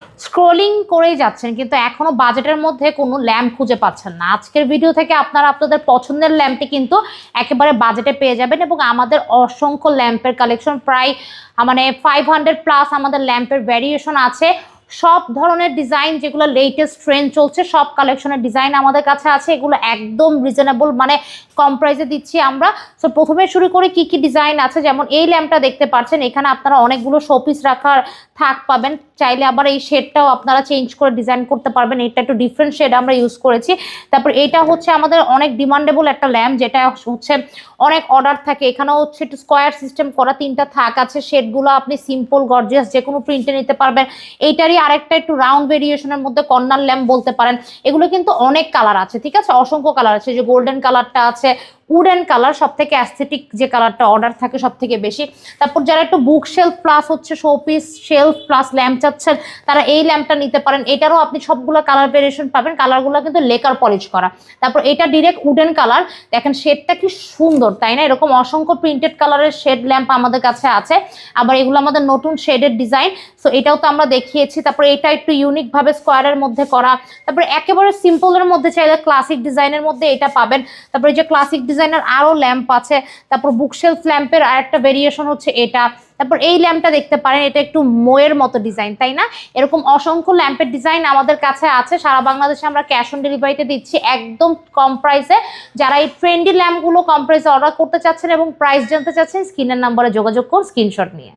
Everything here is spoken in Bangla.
স্ক্রলিং করেই যাচ্ছেন কিন্তু এখনো বাজেটের মধ্যে কোনো ল্যাম্প খুঁজে পাচ্ছেন না। আজকের ভিডিও থেকে আপনারা আপনাদের পছন্দের ল্যাম্পটি কিন্তু একেবারে বাজেটে পেয়ে যাবেন এবং আমাদের অসংখ্য ল্যাম্পের কালেকশন প্রায় মানে 500 প্লাস আমাদের ল্যাম্পের ভ্যারিয়েশন আছে। সব ধরনের ডিজাইন যেগুলো লেটেস্ট ট্রেন্ড চলছে সব কালেকশনের ডিজাইন আমাদের কাছে আছে। এগুলো একদম রিজনেবল মানে কম প্রাইসে দিচ্ছি আমরা। সো প্রথমে শুরু করি কি কি ডিজাইন আছে। যেমন এই ল্যাম্পটা দেখতে পাচ্ছেন, এখানে আপনারা অনেকগুলো শোপিস রাখার থাক পাবেন। চাইলে আবার এই শেডটাও আপনারা চেঞ্জ করে ডিজাইন করতে পারবেন। এটা একটু ডিফারেন্ট শেড আমরা ইউজ করেছি। তারপর এটা হচ্ছে আমাদের অনেক ডিমান্ডেবল একটা ল্যাম্প, যেটা হচ্ছে অনেক অর্ডার থাকে। এখানেও হচ্ছে একটু স্কোয়ার সিস্টেম করা, 3টা থাক আছে। শেডগুলো আপনি সিম্পল গর্জিয়াস যে কোনো প্রিন্টে নিতে পারবেন। এইটারই আরেকটা একটু রাউন্ড ভেরিয়েশনের মধ্যে কর্নার ল্যাম্প বলতে পারেন। এগুলো কিন্তু অনেক কালার আছে, ঠিক আছে, অসংখ্য কালার আছে। যে গোল্ডেন কালারটা আছে, উডেন কালার, সব থেকে অ্যাস্থেটিক যে কালারটা অর্ডার থাকে সব থেকে বেশি। তারপর যারা একটু বুক শেলফ প্লাস হচ্ছে শোপিস শেলফ প্লাস ল্যাম্প চাচ্ছেন তারা এই ল্যাম্পটা নিতে পারেন। এটারও আপনি সবগুলো কালার ভেরিয়েশন পাবেন। কালারগুলো কিন্তু লেকার পলিশ করা। তারপর এটা ডিরেক্ট উডেন কালার, দেখেন শেডটা কি সুন্দর তাই না। এরকম অসংখ্য প্রিন্টেড কালারের শেড ল্যাম্প আমাদের কাছে আছে। আবার এগুলো আমাদের নতুন শেডের ডিজাইন, সো এটাও তো আমরা দেখিয়েছি। তারপর এটা একটু ইউনিক ভাবে স্কোয়ারের মধ্যে করা। তারপর একেবারে সিম্পলের মধ্যে চাইলে ক্লাসিক ডিজাইনের মধ্যে এটা পাবেন। তারপরে যে ক্লাসিক ডিজাইনের আরো ল্যাম্প আছে। তারপর বুকশেলফ ল্যাম্পের আর একটা ভেরিয়েশন হচ্ছে এটা। তারপর এই ল্যাম্পটা দেখতে পারেন, এটা একটু মোয়ের মতো ডিজাইন তাই না। এরকম অসংখ্য ল্যাম্পের ডিজাইন আমাদের কাছে আছে। সারা বাংলাদেশে আমরা ক্যাশ অন ডেলিভারিতে দিচ্ছি একদম কম প্রাইসে। যারা এই ট্রেন্ডি ল্যাম্পগুলো কম প্রাইসে অর্ডার করতে চাচ্ছেন এবং প্রাইস জানতে চাচ্ছেন, স্ক্রিনের নাম্বারে যোগাযোগ করুন স্ক্রিনশট নিয়ে।